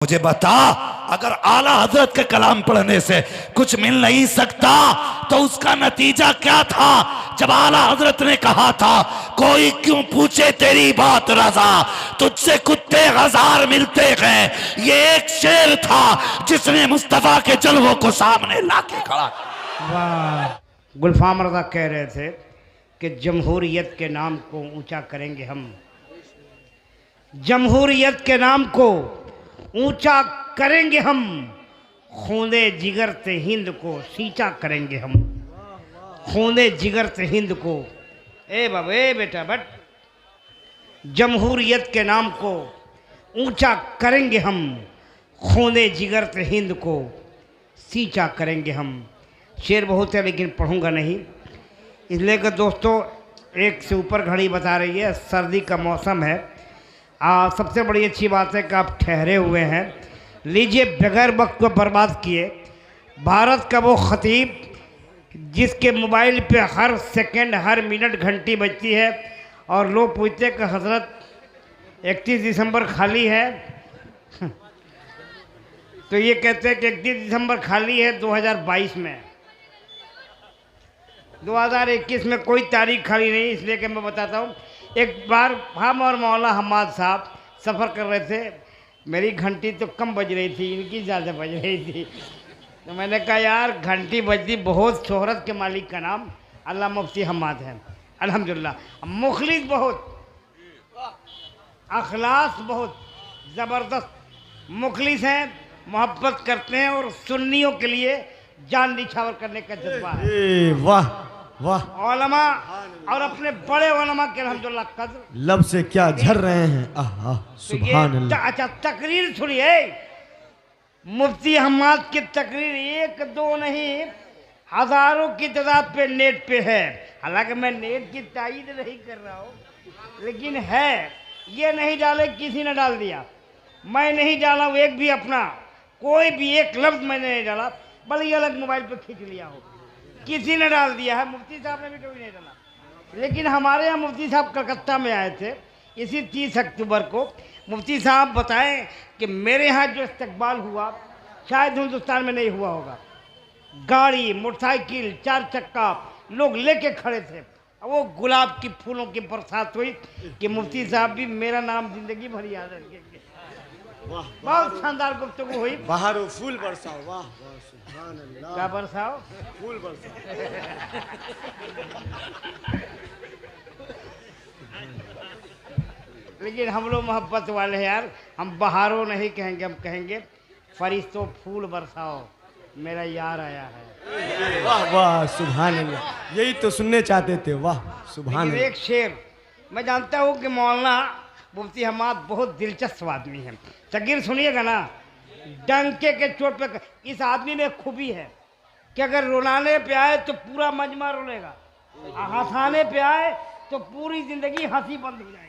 मुझे बता, अगर आला हजरत के कलाम पढ़ने से कुछ मिल नहीं सकता तो उसका नतीजा क्या था? जब आला हजरत ने कहा था कोई क्यों पूछे तेरी बात रजा, तुझसे कुत्ते हजार मिलते हैं, ये एक शेर था जिसने मुस्तफा के जलवों को सामने लाके खड़ा। वाह। गुलफाम रज़ा कह रहे थे कि जमहूरियत के नाम को ऊंचा करेंगे हम, जमहूरियत के नाम को ऊंचा करेंगे हम, खूने जिगर से हिंद को सींचा करेंगे हम, खूने जिगर से हिंद को। ए बाबा, ए बेटा बट, जमहूरियत के नाम को ऊंचा करेंगे हम, खूने जिगर से हिंद को सींचा करेंगे हम। शेर बहुत है लेकिन पढ़ूंगा नहीं, इसलिए कि दोस्तों एक से ऊपर घड़ी बता रही है, सर्दी का मौसम है। सबसे बड़ी अच्छी बात है कि आप ठहरे हुए हैं। लीजिए, बगैर वक्त को बर्बाद किए, भारत का वो खतीब जिसके मोबाइल पे हर सेकंड हर मिनट घंटी बजती है और लोग पूछते हैं कि हजरत 31 दिसंबर खाली है, तो ये कहते हैं कि 31 दिसंबर खाली है 2022 में, 2021 में कोई तारीख खाली नहीं। इसलिए कि मैं बताता हूँ, एक बार हम और मौला हम्माद साहब सफ़र कर रहे थे, मेरी घंटी तो कम बज रही थी, इनकी ज़्यादा बज रही थी, तो मैंने कहा यार घंटी बजती बहुत, शोहरत के मालिक का नाम अल्लाह मुफ्ती हम्माद है, अल्हम्दुलिल्लाह। मुखलिस बहुत, अखलास बहुत ज़बरदस्त मुखलिस हैं, मोहब्बत करते हैं और सुन्नियों के लिए जान निछावर करने का जज्बा है। वाह वाह। उलमा और अपने बड़े उलमा के अल्हम्दुलिल्लाह कद्र लब से क्या झर रहे हैं। आहा सुभान अल्लाह। अच्छा, तकरीर सुनिए, मुफ्ती हम्माद की तकरीर एक दो नहीं, हजारों की तादाद पे नेट पे है। हालांकि मैं नेट की तायीद नहीं कर रहा हूँ, लेकिन है, ये नहीं डाले किसी ने डाल दिया, मैं नहीं डाला हूँ एक भी, अपना कोई भी एक लफ्ज मैंने नहीं डाला, बल्कि अलग मोबाइल पे खींच लिया हो, किसी ने डाल दिया है, मुफ्ती साहब ने भी कभी नहीं डाला। लेकिन हमारे यहाँ मुफ्ती साहब कलकत्ता में आए थे इसी 30 अक्टूबर को। मुफ्ती साहब बताएं कि मेरे यहाँ जो इस्तकबाल हुआ शायद हिंदुस्तान में नहीं हुआ होगा। गाड़ी, मोटरसाइकिल, 4 चक्का लोग लेके खड़े थे, वो गुलाब की फूलों की बरसात हुई कि मुफ्ती साहब भी मेरा नाम जिंदगी भर याद रखेंगे। बहुत शानदार गुफ्तगू हुई। बाहर फूल बरसाओ। वाह वाह सुभान अल्लाह। क्या बरसाओ? फूल बरसाओ। लेकिन हम लोग मोहब्बत वाले हैं यार, हम बहारों नहीं कहेंगे, हम कहेंगे फरिश्तों फूल बरसाओ, मेरा यार आया है। वाह वाह सुभान अल्लाह, यही तो सुनने चाहते थे। वाह सुभान अल्लाह। एक शेर मैं जानता हूँ कि मौलाना मुफ्ती हम्माद बहुत दिलचस्प आदमी है। तकरीर सुनिएगा ना, डंके के चोट पे। इस आदमी में खूबी है कि अगर रुलाने पे आए तो पूरा मजमा रुलेगा, हंसाने पे आए तो पूरी जिंदगी हंसी बंद हो जाएगी,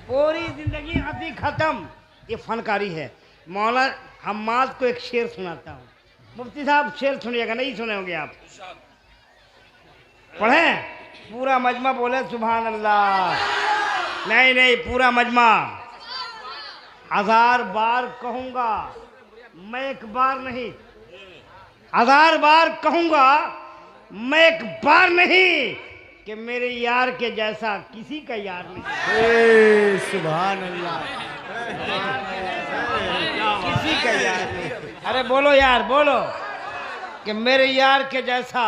पूरी जिंदगी हंसी खत्म। ये फनकारी है। मौला हम्माद को एक शेर सुनाता हूँ। मुफ्ती साहब शेर सुनिएगा, नहीं सुने होंगे आप, पढ़ें, पूरा मजमा बोले सुभान अल्लाह। नहीं नहीं, पूरा मजमा। 1000 बार कहूँगा मैं एक बार नहीं, 1000 बार कहूँगा मैं एक बार नहीं, कि मेरे यार के जैसा किसी का यार नहीं। सुभान अल्लाह। किसी का यार नहीं। अरे बोलो यार, बोलो कि मेरे यार के जैसा।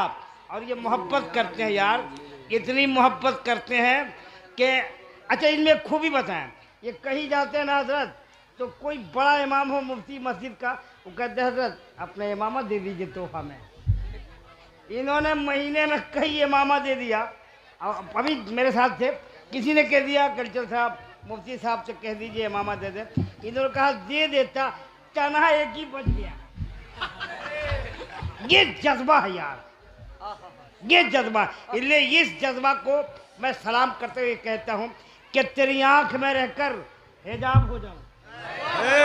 और ये मोहब्बत करते हैं यार, इतनी मोहब्बत करते हैं कि अच्छा, इनमें खूबी बताएं। ये कहीं जाते हैं ना हजरत, तो कोई बड़ा इमाम हो मुफ्ती मस्जिद का, वो कहते हैं हजरत अपने इमामा दे दीजिए तोहफा में। इन्होंने महीने में कई इमामा दे दिया। अभी मेरे साथ थे, किसी ने कह दिया कल्चर साहब मुफ्ती साहब से कह दीजिए इमामा दे दे, इन्होंने कहा दे देता, तना एक ही बच गया। ये जज्बा है यार, ये जज्बा। इसलिए इस जज्बा को मैं सलाम करते हुए कहता हूँ कि तेरी आंख में रहकर हिजाब हो जाऊं।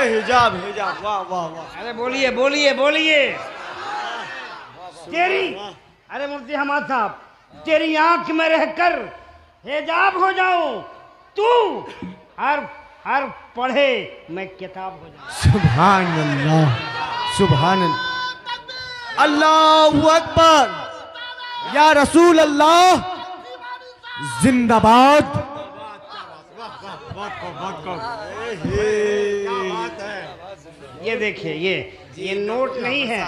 हिजाब हिजाब। वाह वाह वाह। अरे बोलिए बोलिए बोलिए। तेरी, अरे मुफ्ती हम्माद साहब, तेरी आंख में रहकर हिजाब हो जाऊं, तू हर हर पढ़े मैं किताब हो जाऊं। सुभान अल्लाह, सुभान अल्लाह, अल्लाहू अकबर, या रसूल अल्लाह जिंदाबाद। ये देखिए, ये नोट नहीं है,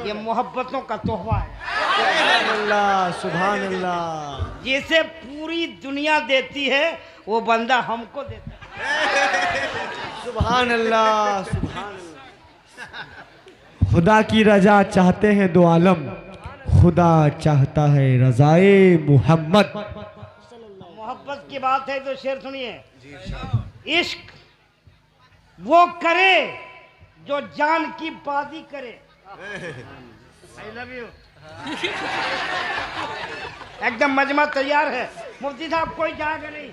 ये मोहब्बतों का तोहफा है। सुभान अल्लाह, सुभान अल्लाह। जिसे पूरी दुनिया देती है वो बंदा हमको देता है। सुभान अल्लाह, सुभान अल्लाह। खुदा की रजा चाहते हैं दो आलम, खुदा चाहता है रजाए मोहम्मद। मोहब्बत की बात है तो शेर सुनिए। इश्क वो करे जो जान की बाजी करे। I love you. एकदम मजमा तैयार है। मुफ्ती साहब कोई जाएगा नहीं।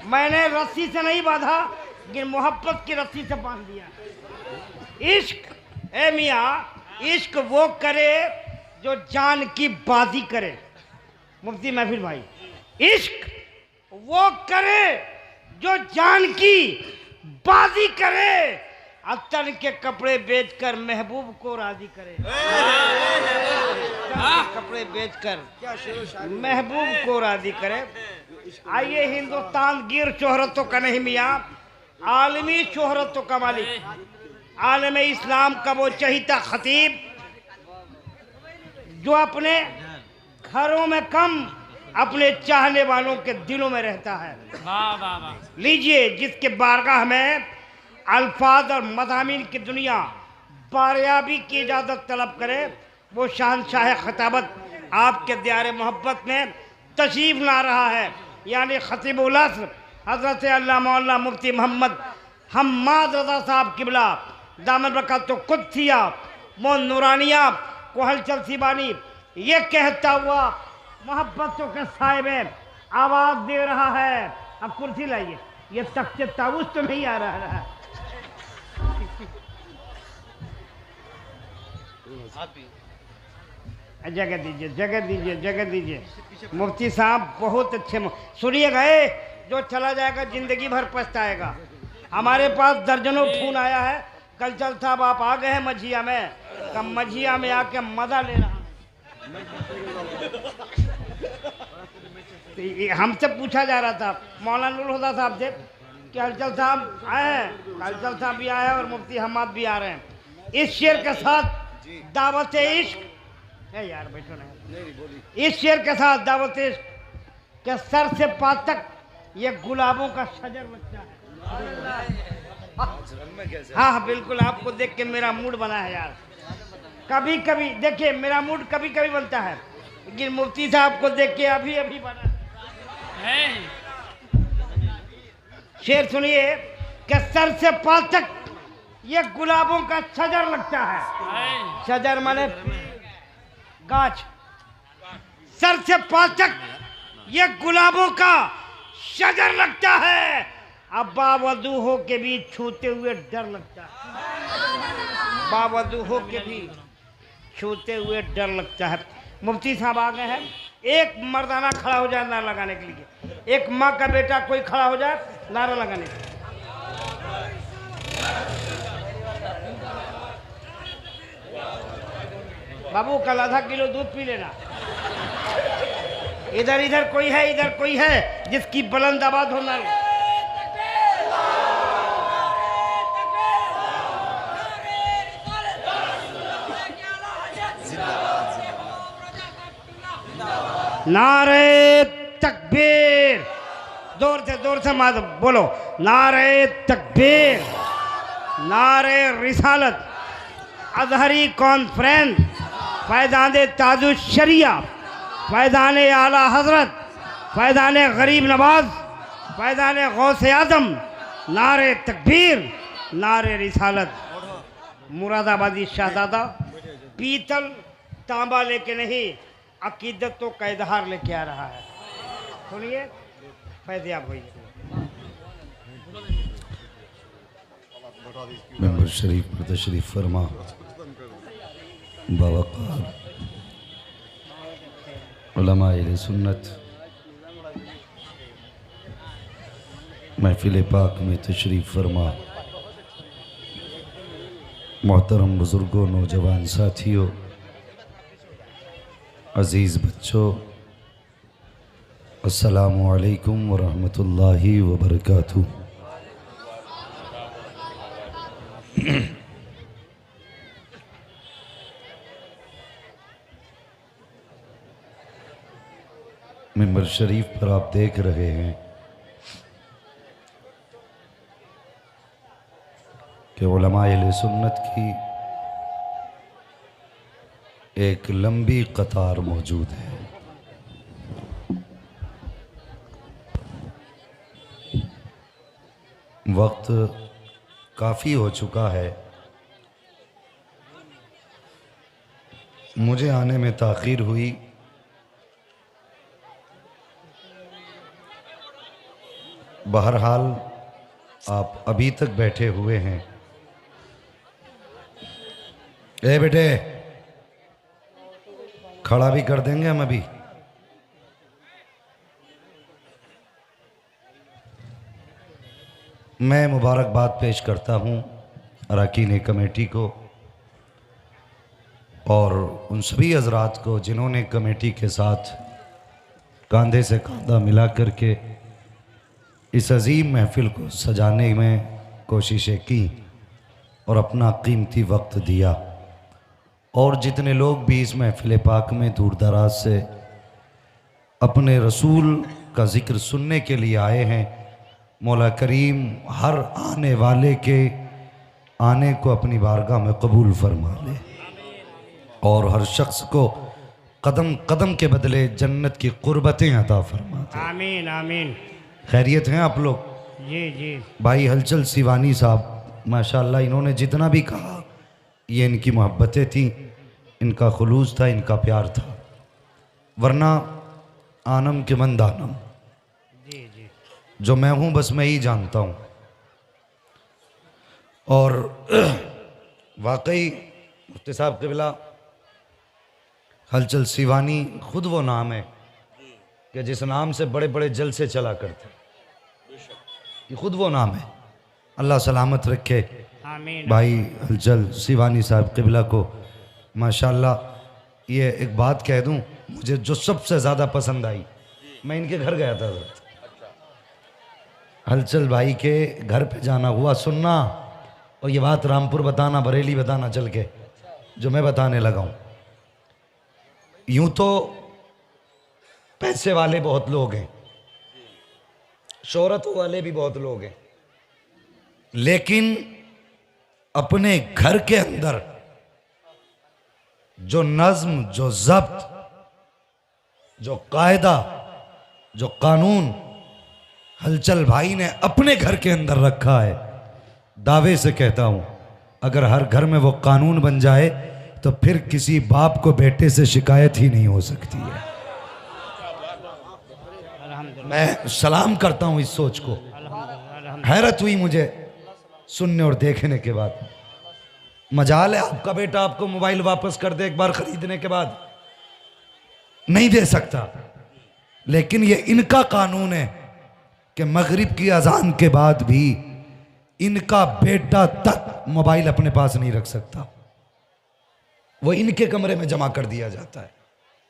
मैंने रस्सी से नहीं बांधा, लेकिन मोहब्बत की रस्सी से बांध दिया। इश्क, ए मियाँ, इश्क वो करे जो जान की बाजी करे। मुफ्ती महफिल भाई, इश्क वो करे जो जान की बाजी करे, अत्तर के कपड़े बेचकर महबूब को राजी करे। कपड़े बेचकर महबूब को राजी करे। आइए, हिंदुस्तान गिर शोहरतों का नहीं मियाँ, आलमी शोहरतों का मालिक, आलम इस्लाम का वो चहीता खतीब जो अपने घरों में कम अपने चाहने वालों के दिलों में रहता है। वाह वाह वाह। लीजिए, जिसके बारगाह में अल्फाज और मज़ामीन की दुनिया बारियाबी की इजाज़त तलब करे, वो शहंशाह खताबत आपके दियार मोहब्बत में तशरीफ़ ला रहा है, यानी खतीबुल असर हज़रत अल्लामा मुफ्ती मोहम्मद हम्माद रज़ा साहब किबला दामन बरकतो कुद्सिया वो नूरानिया को हलचल सीबानी ये कहता हुआ मोहब्बतों के साए में आवाज़ दे रहा है। अब कुर्सी लाइए, ये तख्ते ताबूस तो नहीं आ रहा है। जगह दीजिए, जगह दीजिए, जगह दीजिए। मुफ्ती साहब बहुत अच्छे। सुनिए गए, जो चला जाएगा जिंदगी भर पछताएगा। हमारे पास दर्जनों फोन आया है, कल चल साहब आप आ गए हैं मझिया में, कब मझिया में आके मजा ले रहा। तो हमसे पूछा जा रहा था मौलाना नूर हुदा साहब से कि हलचल साहब आए हैं, हलचल साहब भी आए हैं और मुफ्ती हम्माद भी आ रहे हैं। इस शेर के साथ दावत इश्क है यार, बैठो ना। इस शेर के साथ दावत इश्क के सर से पाँव तक ये गुलाबों का शजर लगता है। हाँ बिल्कुल, आपको देख के मेरा मूड बना है यार। कभी कभी देखिए, मेरा मूड कभी कभी बनता है, लेकिन मुफ्ती साहब को देख के अभी अभी बना है। शेर सुनिए कि सर से पाँव तक ये गुलाबों का शजर लगता है। शजर माने गाछ। सर से पाँव तक ये गुलाबों का शजर लगता है। अब बावजू हो के भी छूते हुए डर लगता है। बावजू हो के भी छूते हुए डर लगता है। मुफ्ती साहब आ गए हैं। एक मर्दाना खड़ा हो जाए नारा लगाने के लिए, एक माँ का बेटा कोई खड़ा हो जाए नारा लगाने के लिए। बाबू कल आधा किलो दूध पी लेना। इधर इधर कोई है, इधर कोई है जिसकी बुलंद आवाज होना। नारे तकबीर, जोर से मार बोलो। नारे तकबीर, नारे रिसालत, अजहरी कॉन्फ्रेंस, फैज़ान ताजुश शरिया, फैज़ान आला हजरत, फैज़ान गरीब नवाज, फैज़ान गौसे आजम। नारे तकबीर, नारे रिसालत। मुरादाबादी शहजादा पीतल तांबा लेके नहीं, अकीदतों का इजहार लेके आ रहा है। सुनिए, फैज़याब होइए। मेंबर शरीफ पर तशरीफ फरमा बावकार उलमा अहले सुन्नत महफिल पाक में तशरीफ़ फरमा मोहतरम बुज़ुर्गों, नौजवान साथियों, अज़ीज़ बच्चों, अस्सलामु अलैकुम व रहमतुल्लाहि व बरकातुहू। मिंबर शरीफ पर आप देख रहे हैं कि उलमाए अहले सुन्नत की एक लंबी कतार मौजूद है। वक्त काफ़ी हो चुका है, मुझे आने में ताख़ीर हुई। बहरहाल आप अभी तक बैठे हुए हैं। ए बेटे, खड़ा भी कर देंगे हम अभी। मैं मुबारकबाद पेश करता हूँ अरकान कमेटी को और उन सभी हजरात को जिन्होंने कमेटी के साथ कंधे से कंधा मिला करके इस अजीम महफिल को सजाने में कोशिशें की और अपना कीमती वक्त दिया। और जितने लोग भी इस महफिल पाक में दूर दराज से अपने रसूल का ज़िक्र सुनने के लिए आए हैं, मौला करीम हर आने वाले के आने को अपनी बारगाह में कबूल फरमा ले और हर शख्स को कदम कदम के बदले जन्नत की कुर्बतें अता फरमा दे। आमीन आमीन। खैरियत हैं आप लोग? जी जी। भाई हलचल सिवानी साहब माशाल्लाह, इन्होंने जितना भी कहा ये इनकी मोहब्बतें थीं, इनका खुलूस था, इनका प्यार था, वरना आनम के मन दानम। जी जी। जो मैं हूँ बस मैं ही जानता हूँ। और वाकई मुफ्ती साहब क़िबला, हलचल सिवानी खुद वो नाम है कि जिस नाम से बड़े बड़े जलसे चला करते, ये खुद वो नाम है। अल्लाह सलामत रखे आमीन। भाई हलचल सिवानी साहब क़िबला को। माशाल्लाह ये एक बात कह दूं, मुझे जो सबसे ज़्यादा पसंद आई, मैं इनके घर गया था, हलचल भाई के घर पे जाना हुआ, सुनना, और ये बात रामपुर बताना, बरेली बताना चल के जो मैं बताने लगा हूँ। यूं तो पैसे वाले बहुत लोग हैं, शोहरत वाले भी बहुत लोग हैं, लेकिन अपने घर के अंदर जो नज्म, जो ज़ब्त, जो कायदा, जो कानून हलचल भाई ने अपने घर के अंदर रखा है, दावे से कहता हूं अगर हर घर में वो कानून बन जाए तो फिर किसी बाप को बेटे से शिकायत ही नहीं हो सकती है। मैं सलाम करता हूं इस सोच को। हैरत हुई मुझे सुनने और देखने के बाद। मजाल है आपका बेटा आपको मोबाइल वापस कर दे एक बार खरीदने के बाद, नहीं दे सकता, लेकिन ये इनका कानून है कि मगरिब की अजान के बाद भी इनका बेटा तक मोबाइल अपने पास नहीं रख सकता, वो इनके कमरे में जमा कर दिया जाता है।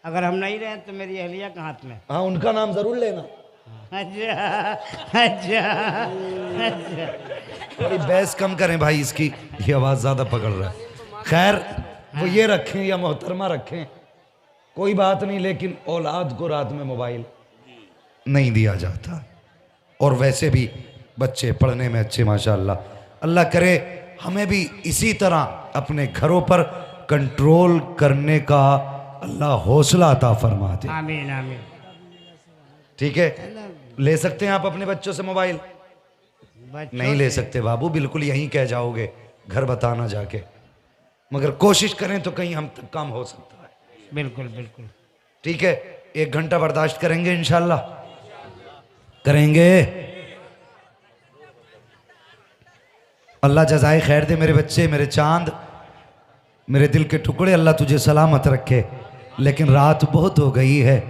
अगर हम नहीं रहे तो मेरी अहलिया का हाथ में। हाँ, उनका नाम जरूर लेना। अच्छा अच्छा अच्छा। थोड़ी बहस कम करें भाई, इसकी ये आवाज़ ज़्यादा पकड़ रहा है। खैर, वो ये रखें या मोहतरमा रखें कोई बात नहीं, लेकिन औलाद को रात में मोबाइल नहीं दिया जाता। और वैसे भी बच्चे पढ़ने में अच्छे माशाअल्लाह, अल्लाह करे हमें भी इसी तरह अपने घरों पर कंट्रोल करने का अल्लाह हौसला अता फरमा दे। आमीन आमीन। ठीक है, ले सकते हैं आप अपने बच्चों से मोबाइल? नहीं ले सकते बाबू, बिल्कुल यहीं कह जाओगे, घर बताना जाके, मगर कोशिश करें तो कहीं हम तक काम हो सकता है। बिल्कुल बिल्कुल। ठीक है, 1 घंटा बर्दाश्त करेंगे इंशाल्लाह? करेंगे। अल्लाह जज़ाए खैर दे मेरे बच्चे, मेरे चांद, मेरे दिल के टुकड़े, अल्लाह तुझे सलामत रखे। लेकिन रात बहुत हो गई है,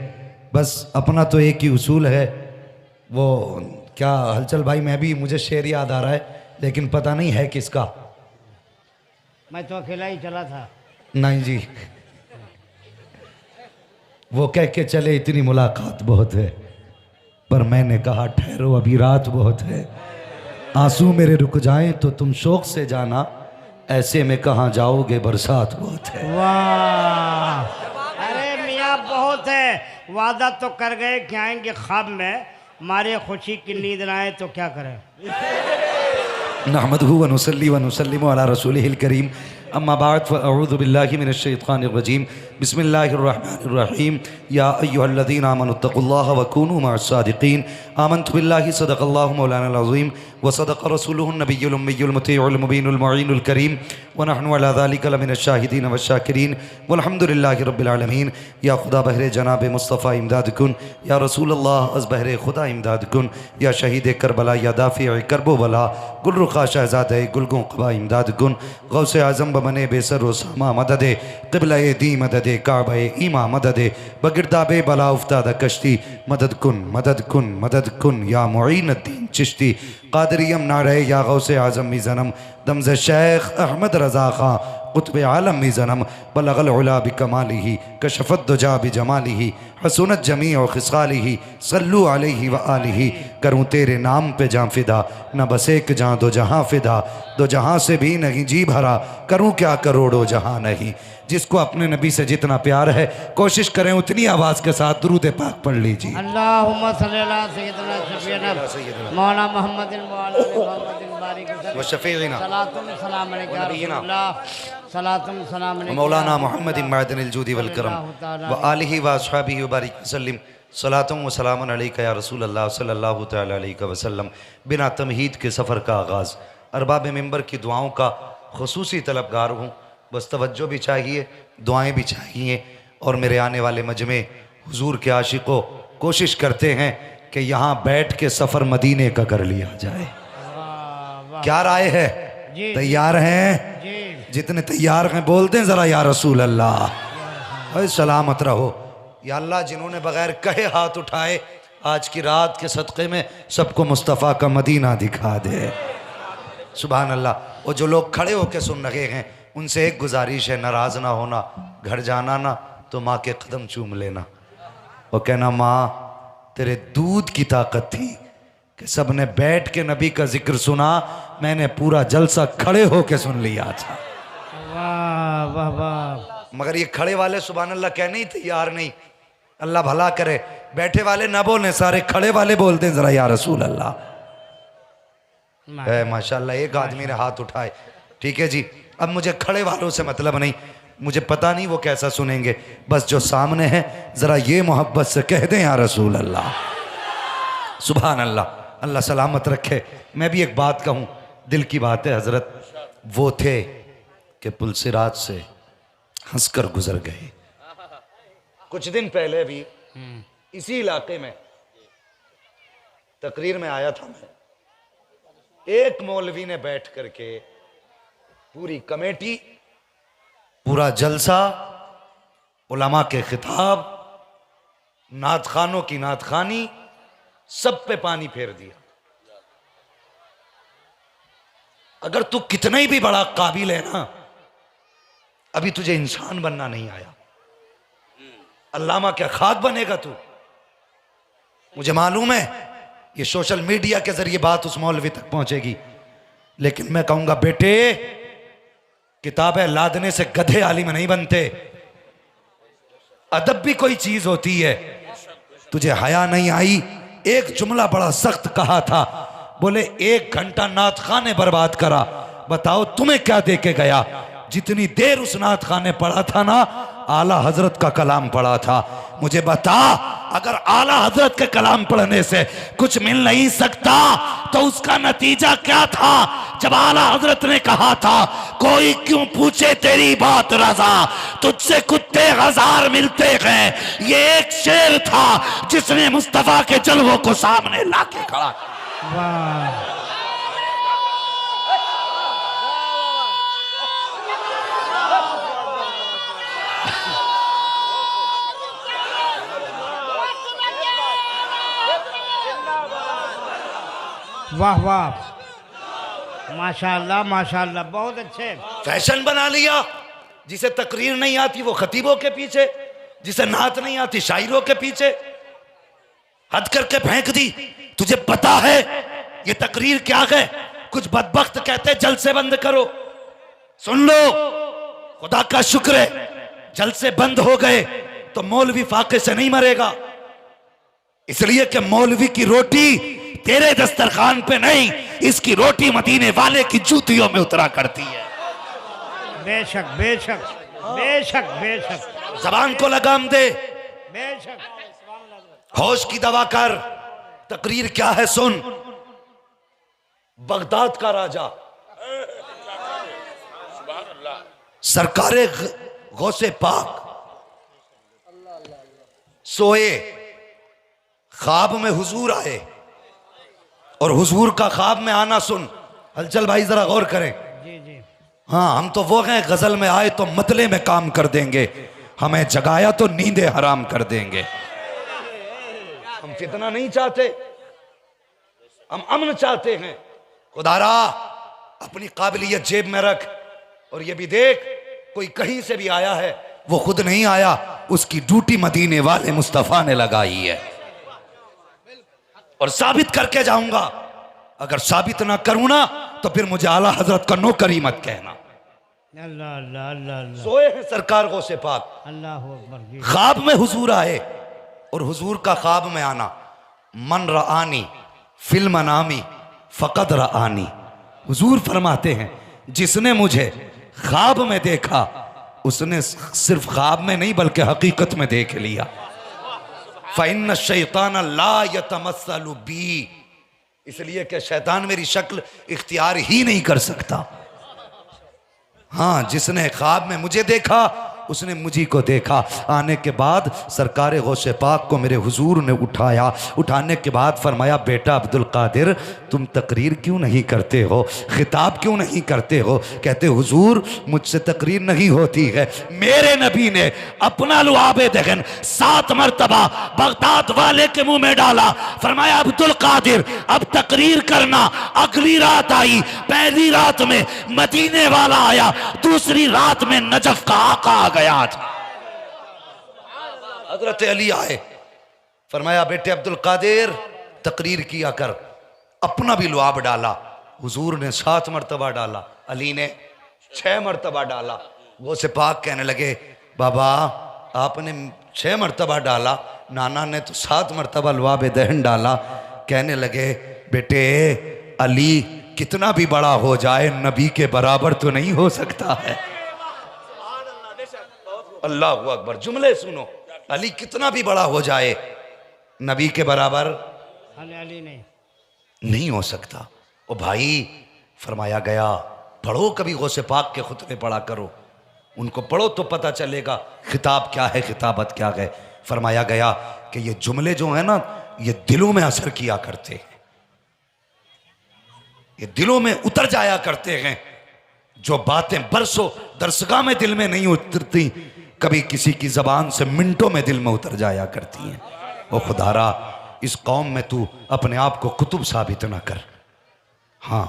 बस अपना तो एक ही उसूल है, वो क्या हलचल भाई? मैं भी, मुझे शेर याद आ रहा है लेकिन पता नहीं है किसका। मैं तो अकेला ही चला था। नहीं जी, वो कह के चले इतनी मुलाकात बहुत है, पर मैंने कहा ठहरो अभी रात बहुत है। आंसू मेरे रुक जाएं तो तुम शौक से जाना, ऐसे में कहाँ जाओगे बरसात बहुत है। वाह, अरे मियाँ बहुत है। वादा तो कर गए कि आएंगे ख्वाब में, मारे खुशी की नींद ना आए तो क्या करें। नहमदहु व नुसल्ली व नुसल्लिमु अला रसूलिहिल करीम, अम्मा बाद फ़अऊज़ु बिल्लाहि मिनश शैतानिर रजीम, बिस्मिल्लाहिर रहमानिर रहीम। या अय्युहल्लज़ीना आमनुत्तक़ुल्लाह व कूनू मअस सादिक़ीन। आमनतु बिल्लाहि सदक़ल्लाहु मौलानाल अज़ीम व सदक़ रसूलुहुन नबिय्युल उम्मिय्युल मुतीउल मुबीनुल मुईनुल करीम व नहनु अला ज़ालिका लमिनश शाहिदीन व शाकिरीन वल्हम्दुलिल्लाहि रब्बिल आलमीन। या खुदा बहरे जनाब मुस्तफ़ा इमदाद कुन, या रसूलल्लाह अज़ बहरे खुदा इमदाद कुन, या शहीद करबला, या दाफ़िअ करबो बला, गुलरुखा शहज़ादे गुलगों क़बा इमदाद कुन, गौसे आज़म बने बेसर सामा मददे, क़िबला दी मददे, काबे ईमा मददे, बगिरदाबे बला उफ्तादा कश्ती, मदद कुन मदद कुन मदद कुन, या मुईनुद्दीन चिश्ती कादरियम नारे, या गौसे आज़म मी ज़नम, दमज़ शेख अहमद रज़ा ख़ां क़ुत्ब आलम मी ज़नम, बलगल उला बिकमालिही, कशफ़त दुजा बिजमालिही, हसूनत जमी व ख़िसालिही, सल्लु अलैहि व आलिही। करूँ तेरे नाम पे जाँ फ़िदा, न बस एक जाँ दो जहाँ फ़िदा, दो जहाँ से भी नहीं जी भरा, करूँ क्या करोड़ों जहाँ नहीं। जिसको अपने नबी से जितना प्यार है, कोशिश करें उतनी आवाज़ के साथ दुरूद पाक पढ़ लीजिए। अल्लाहुम्मा सल्ली अला सय्यिदना शफीना मौला मोहम्मदिन व अला आलि मोहम्मदिन बारिक व शफीना सलातुम सलाम अलैका या रसूलल्लाह, सलातुम सलाम अलैका मौलाना मोहम्मदिन मादनिल जूदी वल करम व आलिहि व अस्हाबिहि व बारिक वसल्लम, सलातुम व सलामुन अलैका या रसूलल्लाह सल्लल्लाहु तआला अलैहि वसल्लम। बिना तमहीद के सफ़र का आगाज़, अरबाब मिंबर की दुआओं का खुसूसी तलबगार हूँ। बस तवज्जो भी चाहिए, दुआएं भी चाहिए। और मेरे आने वाले मजमे हुजूर के आशिकों कोशिश करते हैं कि यहाँ बैठ के सफ़र मदीने का कर लिया जाए। क्या राय है? तैयार हैं? जितने तैयार हैं बोल दें ज़रा या रसूल अल्लाह। अरे सलामत रहो या अल्लाह। जिन्होंने बगैर कहे हाथ उठाए, आज की रात के सदक़े में सबको मुस्तफ़ा का मदीना दिखा दे। सुभान अल्लाह। और जो लोग खड़े होकर सुन रहे हैं, उनसे एक गुजारिश है, नाराज़ ना होना। घर जाना ना तो माँ के कदम चूम लेना और कहना, माँ तेरे दूध की ताकत थी कि सब ने बैठ के नबी का जिक्र सुना, मैंने पूरा जलसा खड़े होके सुन लिया था। वाह वाह वाह। मगर ये खड़े वाले सुभान अल्लाह कहने ही तैयार नहीं। अल्लाह भला करे, बैठे वाले ना बोले, सारे खड़े वाले बोलते हैं ज़रा या रसूल अल्लाह। माशाल्लाह, एक आदमी ने हाथ उठाए। ठीक है जी, अब मुझे खड़े वालों से मतलब नहीं, मुझे पता नहीं वो कैसा सुनेंगे, बस जो सामने है ज़रा ये मोहब्बत से कह दें या रसूल अल्लाह। सुभान अल्लाह, अल्लाह सलामत रखे। मैं भी एक बात कहूँ, दिल की बात है हज़रत। वो थे कि पुलसिरात से हंसकर गुजर गए। कुछ दिन पहले भी इसी इलाके में तकरीर में आया था मैं। एक मौलवी ने बैठ करके पूरी कमेटी, पूरा जलसा, उलमा के खिताब, नात खानों की नात खानी, सब पे पानी फेर दिया। अगर तू कितना ही भी बड़ा काबिल है ना, अभी तुझे इंसान बनना नहीं आया। अल्लामा क्या खाक बनेगा तू? मुझे मालूम है ये सोशल मीडिया के जरिए बात उस मौलवी तक पहुंचेगी, लेकिन मैं कहूंगा, बेटे किताबें लादने से गधे आलिम नहीं बनते। अदब भी कोई चीज होती है। तुझे हया नहीं आई? एक जुमला बड़ा सख्त कहा था, बोले 1 घंटा नात खाने बर्बाद करा, बताओ तुम्हें क्या दे के गया? जितनी देर उस नात खाने पढ़ा था ना, आला हजरत का कलाम पढ़ा था। मुझे बता, अगर आला हजरत के कलाम पढ़ने से कुछ मिल नहीं सकता तो उसका नतीजा क्या था? जब आला हजरत ने कहा था, कोई क्यों पूछे तेरी बात रजा, तुझसे कुत्ते 1000 मिलते हैं, ये एक शेर था जिसने मुस्तफा के जलवों को सामने लाके खड़ा। वाह। वाह वाह, माशाल्लाह माशाल्लाह, बहुत अच्छे। फैशन बना लिया, जिसे तकरीर नहीं आती वो खतीबों के पीछे, जिसे नात नहीं आती शायरों के पीछे, हद करके फेंक दी। तुझे पता है ये तकरीर क्या है? कुछ बदबख्त कहते जलसे बंद करो। सुन लो, खुदा का शुक्र है जलसे बंद हो गए तो मौलवी फाके से नहीं मरेगा, इसलिए कि मौलवी की रोटी तेरे दस्तरखान पे नहीं, इसकी रोटी मदीने वाले की जूतियों में उतरा करती है। बेशक बेशक बेशक बेशक, जबान को लगाम दे, बेशक। होश की दवा कर। तकरीर क्या है सुन। बगदाद का राजा सरकारे गौसे पाक सोए, ख्वाब में हुजूर आए, और हुजूर का ख्वाब में आना सुन। हलचल भाई जरा गौर करें। जी जी। हाँ, हम तो वो हैं गजल में आए तो मतले में काम कर देंगे, हमें जगाया तो नींदे हराम कर देंगे। हम फितना नहीं चाहते, हम अमन चाहते हैं। खुदारा अपनी काबिलियत जेब में रख, और ये भी देख कोई कहीं से भी आया है, वो खुद नहीं आया, उसकी ड्यूटी मदीने वाले मुस्तफा ने लगाई है, और साबित करके जाऊंगा। अगर साबित ना करूं ना तो फिर मुझे आला हजरत का नौकर ही मत कहना। अल्लाह अल्लाह अल्लाह अल्लाह, सोए हैं सरकार गौसे पाक, अल्लाह अकबर जी। ख्वाब में हुजूर आए, और हुजूर का ख्वाब में आना। मन रआनी फिल मनामी फकद रआनी, हुजूर फरमाते हैं जिसने मुझे ख्वाब में देखा उसने सिर्फ ख्वाब में नहीं बल्कि हकीकत में देख लिया। फ़इन्न शैतान ला यतमस्सलु बी, इसलिए कि शैतान मेरी शक्ल इख्तियार ही नहीं कर सकता। हाँ, जिसने ख्वाब में मुझे देखा उसने मुझी को देखा। आने के बाद सरकार गौसे पाक को मेरे हुजूर ने उठाया, उठाने के बाद फरमाया, बेटा अब्दुल कादिर तुम तकरीर क्यों नहीं करते हो, खिताब क्यों नहीं करते हो? कहते हुजूर मुझसे तकरीर नहीं होती है। मेरे नबी ने अपना लुआबे दहन 7 मरतबा बगदाद वाले के मुंह में डाला, फरमाया अब्दुल कादिर अब तकरीर करना। अगली रात आई, पहली रात में मदीने वाला आया, दूसरी रात में नजफ का आका आ गया था। हजरत अली आए, फरमाया बेटे अब्दुल कादिर तकरीर किया कर। अपना भी लुआब डाला, हुजूर ने 7 मरतबा डाला, अली ने 6 मरतबा डाला। वो से पाक कहने लगे बाबा आपने 6 मरतबा डाला, नाना ने तो 7 मरतबा लुआब दहन डाला। कहने लगे बेटे अली कितना भी बड़ा हो जाए नबी के बराबर तो नहीं हो सकता है। अल्लाह अकबर, जुमले सुनो। अली कितना भी बड़ा हो जाए नबी के बराबर अली नहीं हो सकता। ओ भाई फरमाया गया पढ़ो, कभी गौसे पाक के खुतबे पढ़ा करो, उनको पढ़ो तो पता चलेगा खिताब क्या है, खिताबत क्या है। फरमाया गया कि ये जुमले जो है ना ये दिलों में असर किया करते हैं, ये दिलों में उतर जाया करते हैं। जो बातें बरसों दरसगाह में दिल में नहीं उतरती, कभी किसी की जबान से मिनटों में दिल में उतर जाया करती हैं। ओ खुदारा इस कौम में तू अपने आप को कुतुब साबित ना कर। हाँ,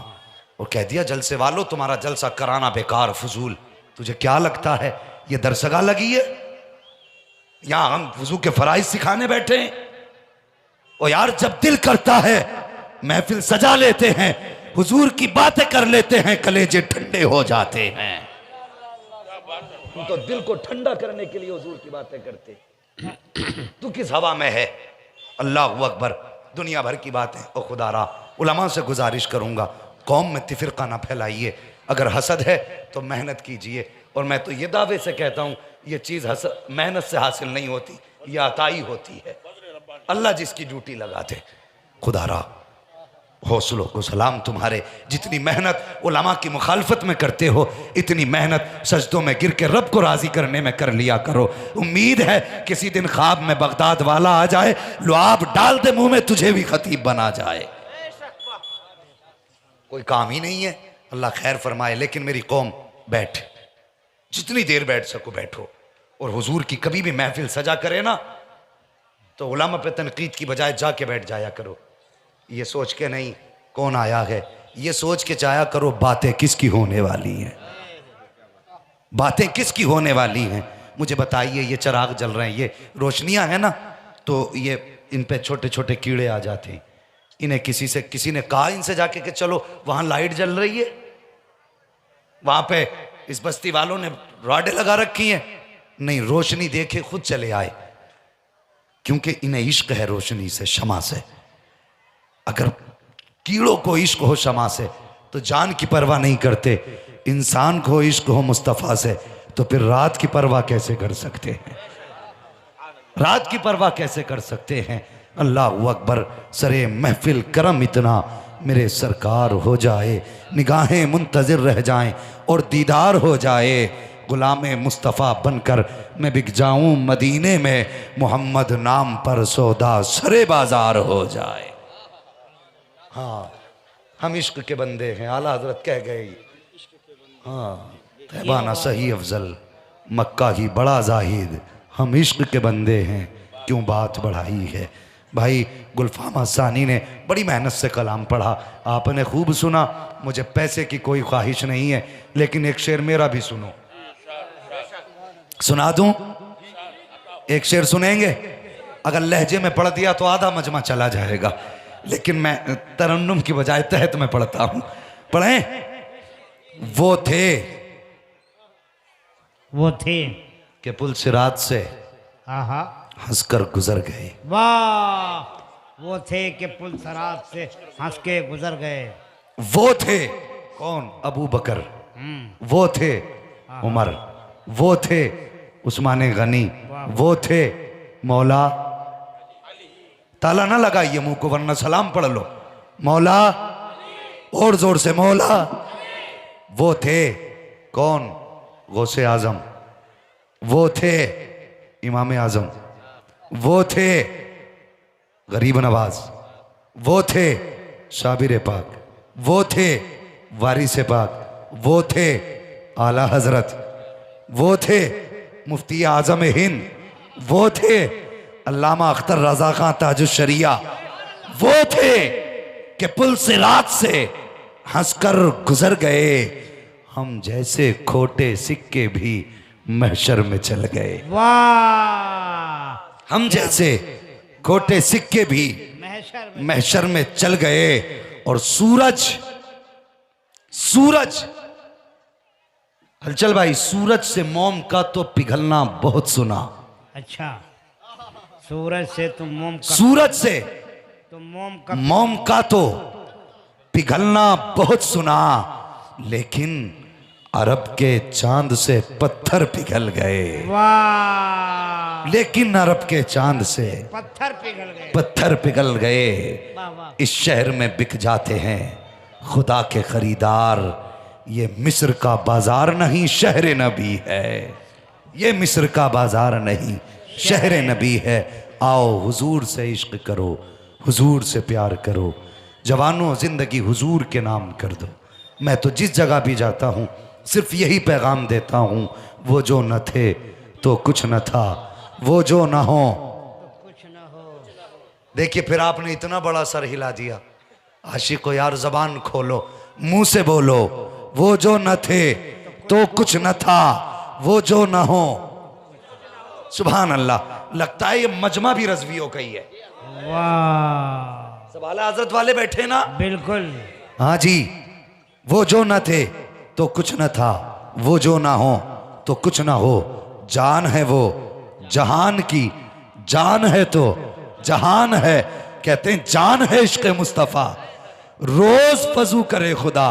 और कह दिया जलसे वालों तुम्हारा जलसा कराना बेकार फजूल। तुझे क्या लगता है ये दरसगाह लगी है? यहां हम वजू के फराइज सिखाने बैठे हैं? ओ यार जब दिल करता है महफिल सजा लेते हैं, हुजूर की बातें कर लेते हैं, कलेजे ठंडे हो जाते हैं। हम तो दिल को ठंडा करने के लिए हुजूर की बातें करते। तू किस हवा में है? अल्लाह अकबर, दुनिया भर की बातें। ओ खुदारा उलमा से गुजारिश करूंगा कौम में तिफरका ना फैलाइए। अगर हसद है तो मेहनत कीजिए, और मैं तो ये दावे से कहता हूँ ये चीज़ मेहनत से हासिल नहीं होती, ये अताई होती है। अल्लाह जिसकी ड्यूटी लगाते। खुदारा हौसलों को सलाम तुम्हारे, जितनी मेहनत उलमा की मुखालफत में करते हो इतनी मेहनत सजदों में गिर के रब को राजी करने में कर लिया करो। उम्मीद है किसी दिन ख्वाब में बगदाद वाला आ जाए, लुआब डाल दे मुंह में, तुझे भी खतीब बना जाए। कोई काम ही नहीं है, अल्लाह खैर फरमाए। लेकिन मेरी कौम बैठ, जितनी देर बैठ सको बैठो, और हुजूर की कभी भी महफिल सजा करे ना तो उलमा पे तनकीद की बजाय जाके बैठ जाया करो, ये सोच के नहीं कौन आया है, ये सोच के जाया करो बातें किसकी होने वाली हैं, बातें किसकी होने वाली हैं। मुझे बताइए, ये चिराग जल रहे हैं, ये रोशनियां हैं ना, तो ये इन पे छोटे छोटे कीड़े आ जाते हैं। इन्हें किसी ने कहा इनसे जाके कि चलो वहां लाइट जल रही है, वहां पे इस बस्ती वालों ने रॉडें लगा रखी हैं, नहीं रोशनी देखे खुद चले आए, क्योंकि इन्हें इश्क है रोशनी से, शमा से। अगर कीड़ों को इश्क हो शमा से तो जान की परवाह नहीं करते, इंसान को इश्क हो मुस्तफ़ा से तो फिर रात की परवाह कैसे कर सकते हैं, रात की परवाह कैसे कर सकते हैं। अल्लाह अकबर, सरे महफिल करम इतना मेरे सरकार हो जाए, निगाहें मुंतजिर रह जाएं और दीदार हो जाए, गुलाम मुस्तफ़ा बनकर मैं बिक जाऊं मदीने में, मोहम्मद नाम पर सौदा सरे बाजार हो जाए। हाँ, हम इश्क के बंदे हैं, आला हजरत कह गए। हाँ, तैबाना सही अफजल मक्का ही बड़ा जाहिद, हम इश्क के बंदे हैं, क्यों बात बढ़ाई है। भाई गुलफामा सानी ने बड़ी मेहनत से कलाम पढ़ा, आपने खूब सुना। मुझे पैसे की कोई ख्वाहिश नहीं है, लेकिन एक शेर मेरा भी सुनो, सुना दूं? एक शेर सुनेंगे? अगर लहजे में पढ़ दिया तो आधा मजमा चला जाएगा, लेकिन मैं तरन्नुम की बजाय तहत में पढ़ता हूं। पढ़ें? वो थे कि पुल सिरात से हंसकर गुजर गए। वाह, वो थे कि पुल सिरात से हंस के गुजर गए। वो थे कौन? अबू बकर, वो थे उमर, वो थे उस्मान गनी, वो थे मौला। ताला ना लगाइए मुंह को वरना सलाम पढ़ लो। मौला, और जोर से मौला। वो थे कौन? गौसे आजम, वो थे इमाम आजम, वो थे गरीब नवाज, वो थे शाबिर पाक, वो थे वारिस पाक, वो थे आला हजरत, वो थे मुफ्ती आजम हिंद, वो थे अल्लामा अख्तर रजा खां ताजुश शरिया, वो थे कि पुल से रात से हंसकर गुजर गए। हम जैसे खोटे सिक्के भी महशर में चल गए। वाह, हम जैसे खोटे सिक्के भी महशर में चल गए। और सूरज हलचल भाई, सूरज से मोम का तो पिघलना बहुत सुना। अच्छा, सूरज से तुम मोम का, सूरज से तुम मोम का तो पिघलना बहुत सुना, लेकिन अरब के चांद से पत्थर पिघल गए। वाह, लेकिन अरब के चांद से पत्थर पिघल गए। इस शहर में बिक जाते हैं खुदा के खरीदार। ये मिस्र का बाजार नहीं शहर नबी है, ये मिस्र का बाजार नहीं शहर नबी है। आओ हुजूर से इश्क करो, हुजूर से प्यार करो, जवानों जिंदगी हुजूर के नाम कर दो। मैं तो जिस जगह भी जाता हूँ सिर्फ यही पैगाम देता हूँ, वो जो न थे तो कुछ न था, वो जो न हो कुछ न हो। देखिए फिर आपने इतना बड़ा सर हिला दिया। आशिको यार जबान खोलो, मुंह से बोलो, वो जो न थे तो कुछ न था, वो जो न हो। सुभान अल्लाह। लगता है ये मजमा भी रज़वियों का ही है। वाह, सब आला हज़रत वाले बैठे ना? बिल्कुल। हाँ जी, वो जो न थे तो कुछ न था, वो जो ना हो तो कुछ ना हो। जान है वो जहान की, जान है तो जहान है। कहते हैं जान है इश्क़ मुस्तफ़ा, रोज फजू करे खुदा,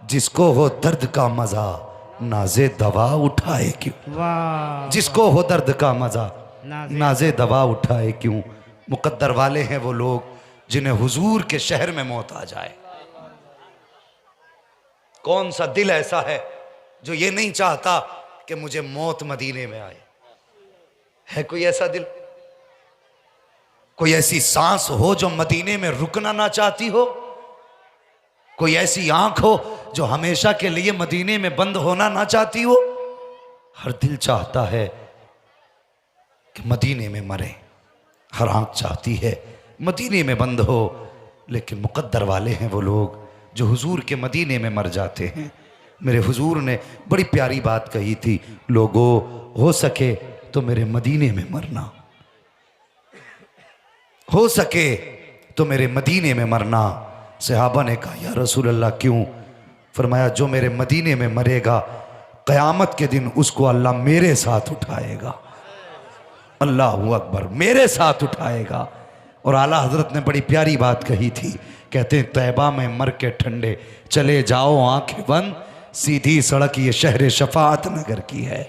जिसको हो दर्द का मजा नाजे दवा उठाए क्यों। वाह, जिसको हो दर्द का मजा नाजे दवा उठाए क्यों। मुकद्दर वाले हैं वो लोग जिन्हें हुजूर के शहर में मौत आ जाए। कौन सा दिल ऐसा है जो ये नहीं चाहता कि मुझे मौत मदीने में आए? है कोई ऐसा दिल? कोई ऐसी सांस हो जो मदीने में रुकना ना चाहती हो? कोई ऐसी आंख हो जो हमेशा के लिए मदीने में बंद होना ना चाहती हो? हर दिल चाहता है कि मदीने में मरे, हर आंख चाहती है मदीने में बंद हो। लेकिन मुकद्दर वाले हैं वो लोग जो हुजूर के मदीने में मर जाते हैं। मेरे हुजूर ने बड़ी प्यारी बात कही थी, लोगों हो सके तो मेरे मदीने में मरना, हो सके तो मेरे मदीने में मरना। सहाबा ने कहा या रसूल अल्लाह क्यों? फरमाया जो मेरे मदीने में मरेगा क़यामत के दिन उसको अल्लाह मेरे साथ उठाएगा। अल्लाहू अकबर, मेरे साथ उठाएगा। और आला हजरत ने बड़ी प्यारी बात कही थी, कहते हैं तैबा में मर के ठंडे चले जाओ आंखें बंद, सीधी सड़क ये शहर शफात नगर की है,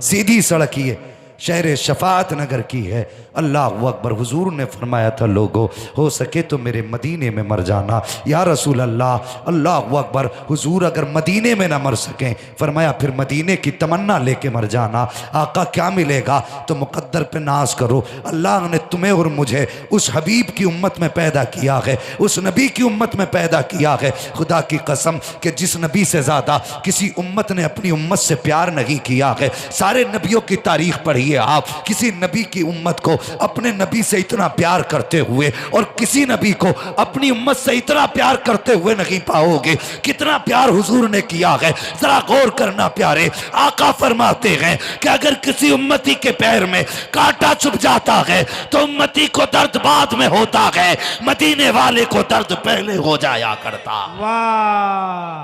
सीधी सड़क ये शहर शफात नगर की है। अल्लाह अकबर। हुजूर ने फरमाया था लोगों हो सके तो मेरे मदीने में मर जाना। या रसूल अल्लाह, अल्लाह अकबर। हुजूर अगर मदीने में ना मर सकें, फरमाया फिर मदीने की तमन्ना लेके मर जाना। आका क्या मिलेगा? तो मुकद्दर पे नाज करो, अल्लाह ने तुम्हें और मुझे उस हबीब की उम्मत में पैदा किया है, उस नबी की उम्मत में पैदा किया है। खुदा की कसम कि जिस नबी से ज़्यादा किसी उम्मत ने अपनी उम्मत से प्यार नहीं किया है। सारे नबियों की तारीख पढ़िए आप, किसी नबी की उम्मत को अपने नबी से इतना प्यार करते हुए और किसी नबी को अपनी उम्मत से इतना प्यार करते हुए नहीं पाओगे। कितना प्यार हुजूर ने किया है, जरा गौर करना प्यारे। आका फरमाते हैं कि अगर किसी उम्मती के पैर में कांटा चुभ जाता है तो उम्मती को दर्द बाद में होता है, मदीने वाले को दर्द पहले हो जाया करता। वाह,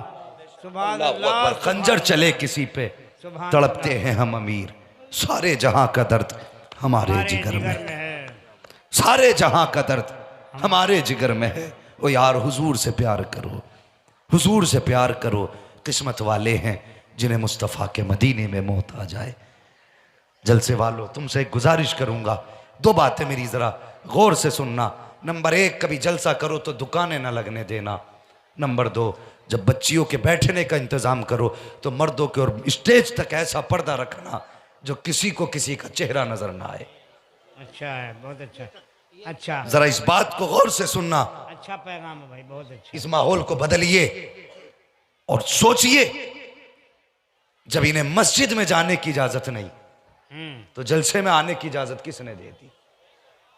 सुभान अल्लाह। खंजर चले किसी पे तड़पते हैं हम अमीर, सारे जहां का दर्द हमारे जिगर में है, सारे जहां का दर्द हमारे जिगर में है। ओ यार हुजूर से प्यार करो, हुजूर से प्यार करो। किस्मत वाले हैं जिन्हें मुस्तफ़ा के मदीने में मौत आ जाए। जलसे वालों तुमसे एक गुजारिश करूंगा, दो बातें मेरी जरा गौर से सुनना। नंबर एक, कभी जलसा करो तो दुकानें ना लगने देना। नंबर दो, जब बच्चियों के बैठने का इंतजाम करो तो मर्दों के और स्टेज तक ऐसा पर्दा रखना जो किसी को किसी का चेहरा नजर ना आए। अच्छा है, बहुत अच्छा। अच्छा, जरा इस बात को गौर से सुनना। अच्छा पैगाम है भाई, बहुत अच्छा। इस माहौल को बदलिए और सोचिए, जब इन्हें मस्जिद में जाने की इजाजत नहीं तो जलसे में आने की इजाजत किसने दे दी?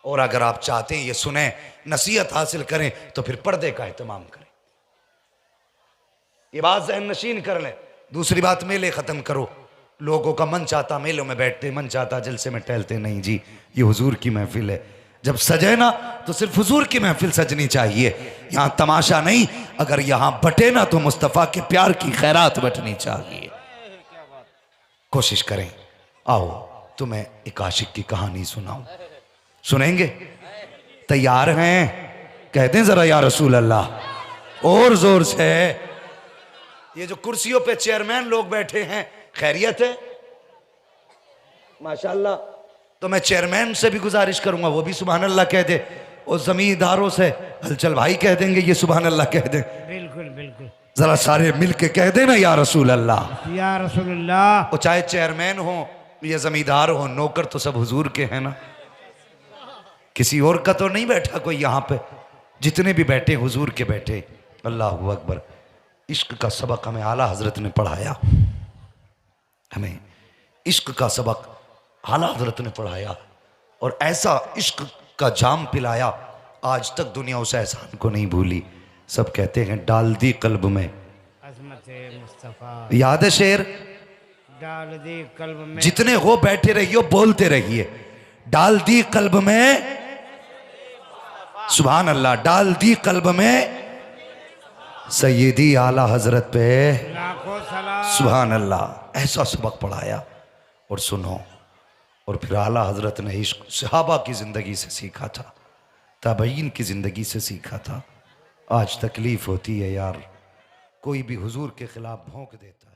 और अगर आप चाहते हैं ये सुने, नसीहत हासिल करें तो फिर पर्दे का एहतमाम करें। ये बात ज़हन नशीन कर लें। दूसरी बात, मेले खत्म करो। लोगों का मन चाहता मेलों में बैठते, मन चाहता जलसे में टहलते। नहीं जी, ये हुजूर की महफिल है। जब सजे ना तो सिर्फ हुजूर की महफिल सजनी चाहिए, यहाँ तमाशा नहीं। अगर यहाँ बटे ना तो मुस्तफ़ा के प्यार की खैरात बटनी चाहिए। कोशिश करें। आओ तुम्हें एक आशिक की कहानी सुनाऊं, सुनेंगे? तैयार हैं? कहते हैं जरा या रसूल अल्लाह और जोर से। ये जो कुर्सियों पे चेयरमैन लोग बैठे हैं, खैरियत है? माशाल्लाह। तो मैं चेयरमैन से भी गुजारिश करूंगा वो भी सुभान अल्लाह कह दे, और जमींदारों से हलचल भाई कह देंगे ये सुभान अल्लाह कह दे। बिल्कुल बिल्कुल, जरा सारे मिलके कह देना या रसूल अल्लाह। या रसूलुल्लाह। वो चाहे चेयरमैन हो या जमींदार हो, नौकर तो सब हुजूर के हैं ना, किसी और का तो नहीं बैठा कोई यहाँ पे। जितने भी बैठे हुजूर के बैठे। अल्लाह अकबर। इश्क का सबक हमें आला हजरत ने पढ़ाया, हमें इश्क का सबक आला हजरत ने पढ़ाया, और ऐसा इश्क का जाम पिलाया, आज तक दुनिया उस एहसान को नहीं भूली। सब कहते हैं डाल दी कल्ब में अज़मत मुस्तफ़ा, याद है शेर, डाल दी कल्ब में। जितने हो बैठे रहिए बोलते रहिए, डाल दी कल्ब में सुभान अल्लाह, डाल दी कल्ब में सैयदी आला हजरत पे लाखों सलाम। सुभान अल्लाह। ऐसा सबक पढ़ाया। और सुनो, और फिर आला हजरत ने इश्क सहाबा की जिंदगी से सीखा था, ताबईन की जिंदगी से सीखा था। आज तकलीफ होती है यार, कोई भी हुजूर के खिलाफ भौंक देता है।